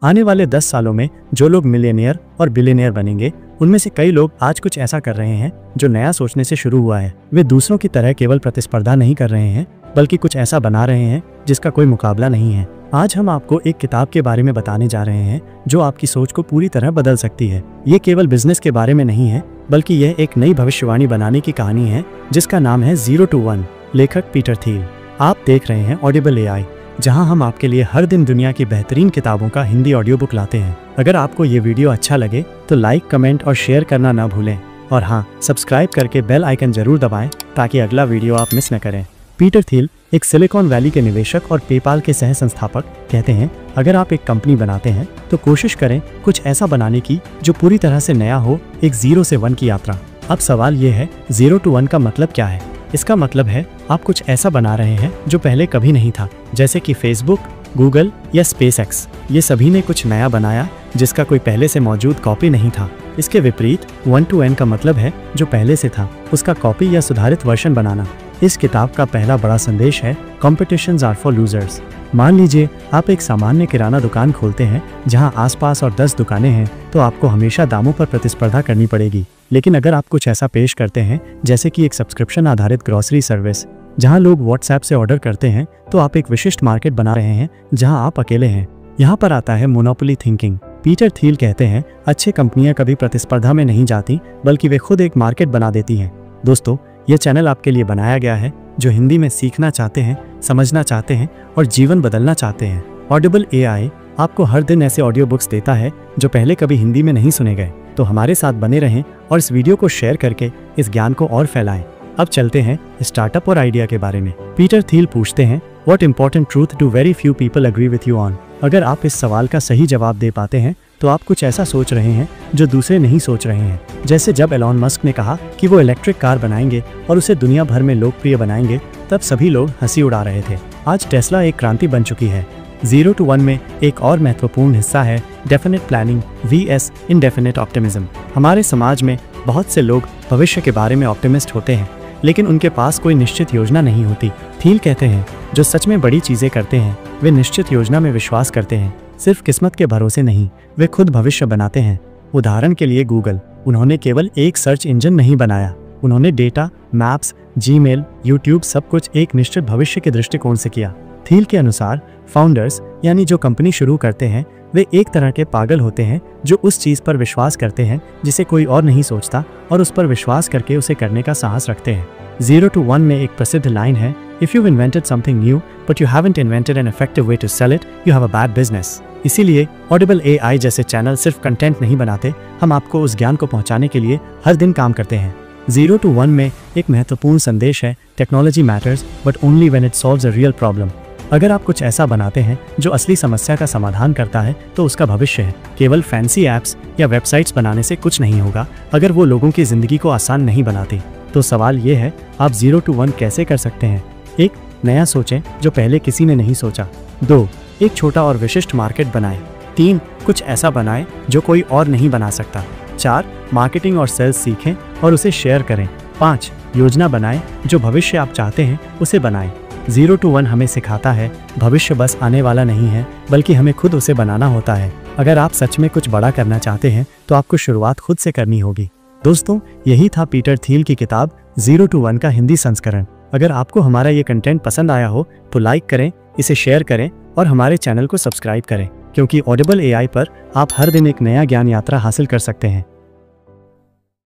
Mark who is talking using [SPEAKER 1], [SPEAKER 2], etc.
[SPEAKER 1] आने वाले 10 सालों में जो लोग मिलियनियर और बिलियनियर बनेंगे, उनमें से कई लोग आज कुछ ऐसा कर रहे हैं जो नया सोचने से शुरू हुआ है। वे दूसरों की तरह केवल प्रतिस्पर्धा नहीं कर रहे हैं, बल्कि कुछ ऐसा बना रहे हैं जिसका कोई मुकाबला नहीं है। आज हम आपको एक किताब के बारे में बताने जा रहे हैं जो आपकी सोच को पूरी तरह बदल सकती है। ये केवल बिजनेस के बारे में नहीं है, बल्कि यह एक नई भविष्यवाणी बनाने की कहानी है जिसका नाम है 0 to 1। लेखक पीटर थिल। आप देख रहे हैं ऑडिबल एआई, जहां हम आपके लिए हर दिन दुनिया की बेहतरीन किताबों का हिंदी ऑडियो बुक लाते हैं। अगर आपको ये वीडियो अच्छा लगे तो लाइक, कमेंट और शेयर करना ना भूलें। और हाँ, सब्सक्राइब करके बेल आइकन जरूर दबाएं ताकि अगला वीडियो आप मिस न करें। पीटर थिल एक सिलिकॉन वैली के निवेशक और पेपाल के सह संस्थापक कहते हैं, अगर आप एक कंपनी बनाते हैं तो कोशिश करें कुछ ऐसा बनाने की जो पूरी तरह से नया हो, एक 0 से 1 की यात्रा। अब सवाल ये है, 0 to 1 का मतलब क्या है? इसका मतलब है आप कुछ ऐसा बना रहे हैं जो पहले कभी नहीं था, जैसे कि फेसबुक, गूगल या स्पेसएक्स। ये सभी ने कुछ नया बनाया जिसका कोई पहले से मौजूद कॉपी नहीं था। इसके विपरीत 1 to n का मतलब है जो पहले से था उसका कॉपी या सुधारित वर्जन बनाना। इस किताब का पहला बड़ा संदेश है, कॉम्पिटिशन्स आर फॉर लूजर्स। मान लीजिए आप एक सामान्य किराना दुकान खोलते हैं जहां आसपास और 10 दुकानें हैं, तो आपको हमेशा दामों पर प्रतिस्पर्धा करनी पड़ेगी। लेकिन अगर आप कुछ ऐसा पेश करते हैं जैसे कि एक सब्सक्रिप्शन आधारित ग्रोसरी सर्विस जहां लोग व्हाट्सएप से ऑर्डर करते हैं, तो आप एक विशिष्ट मार्केट बना रहे हैं जहां आप अकेले हैं। यहाँ पर आता है मोनोपोली थिंकिंग। पीटर थिल कहते हैं, अच्छी कंपनियां कभी प्रतिस्पर्धा में नहीं जाती, बल्कि वे खुद एक मार्केट बना देती हैं। दोस्तों, यह चैनल आपके लिए बनाया गया है जो हिंदी में सीखना चाहते हैं, समझना चाहते हैं और जीवन बदलना चाहते हैं। ऑडिबल एआई आपको हर दिन ऐसे ऑडियो बुक्स देता है जो पहले कभी हिंदी में नहीं सुने गए। तो हमारे साथ बने रहें और इस वीडियो को शेयर करके इस ज्ञान को और फैलाएं। अब चलते हैं स्टार्टअप और आइडिया के बारे में। पीटर थिल पूछते हैं, what important truth do very few people agree with you on? अगर आप इस सवाल का सही जवाब दे पाते हैं तो आप कुछ ऐसा सोच रहे हैं जो दूसरे नहीं सोच रहे हैं। जैसे जब एलॉन मस्क ने कहा कि वो इलेक्ट्रिक कार बनाएंगे और उसे दुनिया भर में लोकप्रिय बनाएंगे, तब सभी लोग हंसी उड़ा रहे थे। आज टेस्ला एक क्रांति बन चुकी है। 0 to 1 में एक और महत्वपूर्ण हिस्सा है definite planning vs indefinite optimism. हमारे समाज में बहुत से लोग भविष्य के बारे में ऑप्टिमिस्ट होते हैं, लेकिन उनके पास कोई निश्चित योजना नहीं होती। थिल कहते हैं, जो सच में बड़ी चीजें करते हैं वे निश्चित योजना में विश्वास करते हैं, सिर्फ किस्मत के भरोसे नहीं। वे खुद भविष्य बनाते हैं। उदाहरण के लिए गूगल, उन्होंने केवल एक सर्च इंजन नहीं बनाया, उन्होंने डेटा, मैप्स, जीमेल, यूट्यूब सब कुछ एक निश्चित भविष्य के दृष्टिकोण से किया। थिल के अनुसार फाउंडर्स यानी जो कंपनी शुरू करते हैं वे एक तरह के पागल होते हैं जो उस चीज पर विश्वास करते हैं जिसे कोई और नहीं सोचता और उस पर विश्वास करके उसे करने का साहस रखते हैं। 0 to 1 में एक प्रसिद्ध लाइन है, if you invented something new but you haven't invented an effective way to sell it, you have a bad business. इसीलिए ऑडिबल एआई जैसे चैनल सिर्फ कंटेंट नहीं बनाते, हम आपको उस ज्ञान को पहुंचाने के लिए हर दिन काम करते हैं। 0 to 1 में एक महत्वपूर्ण संदेश है, technology matters but only when it solves a real problem. अगर आप कुछ ऐसा बनाते हैं जो असली समस्या का समाधान करता है तो उसका भविष्य है। केवल फैंसी ऐप्स या वेबसाइट्स बनाने से कुछ नहीं होगा अगर वो लोगों की जिंदगी को आसान नहीं बनाती। तो सवाल ये है, आप 0 to 1 कैसे कर सकते हैं? 1. नया सोचें जो पहले किसी ने नहीं सोचा। 2. एक छोटा और विशिष्ट मार्केट बनाएं। 3. कुछ ऐसा बनाएं जो कोई और नहीं बना सकता। 4. मार्केटिंग और सेल्स सीखें और उसे शेयर करें। 5. योजना बनाएं, जो भविष्य आप चाहते हैं उसे बनाएं। 0 to 1 हमें सिखाता है, भविष्य बस आने वाला नहीं है, बल्कि हमें खुद उसे बनाना होता है। अगर आप सच में कुछ बड़ा करना चाहते हैं तो आपको शुरुआत खुद से करनी होगी। दोस्तों, यही था पीटर थिल की किताब 0 to 1 का हिंदी संस्करण। अगर आपको हमारा ये कंटेंट पसंद आया हो तो लाइक करें, इसे शेयर करें और हमारे चैनल को सब्सक्राइब करें, क्योंकि ऑडिबल एआई पर आप हर दिन एक नया ज्ञान यात्रा हासिल कर सकते हैं।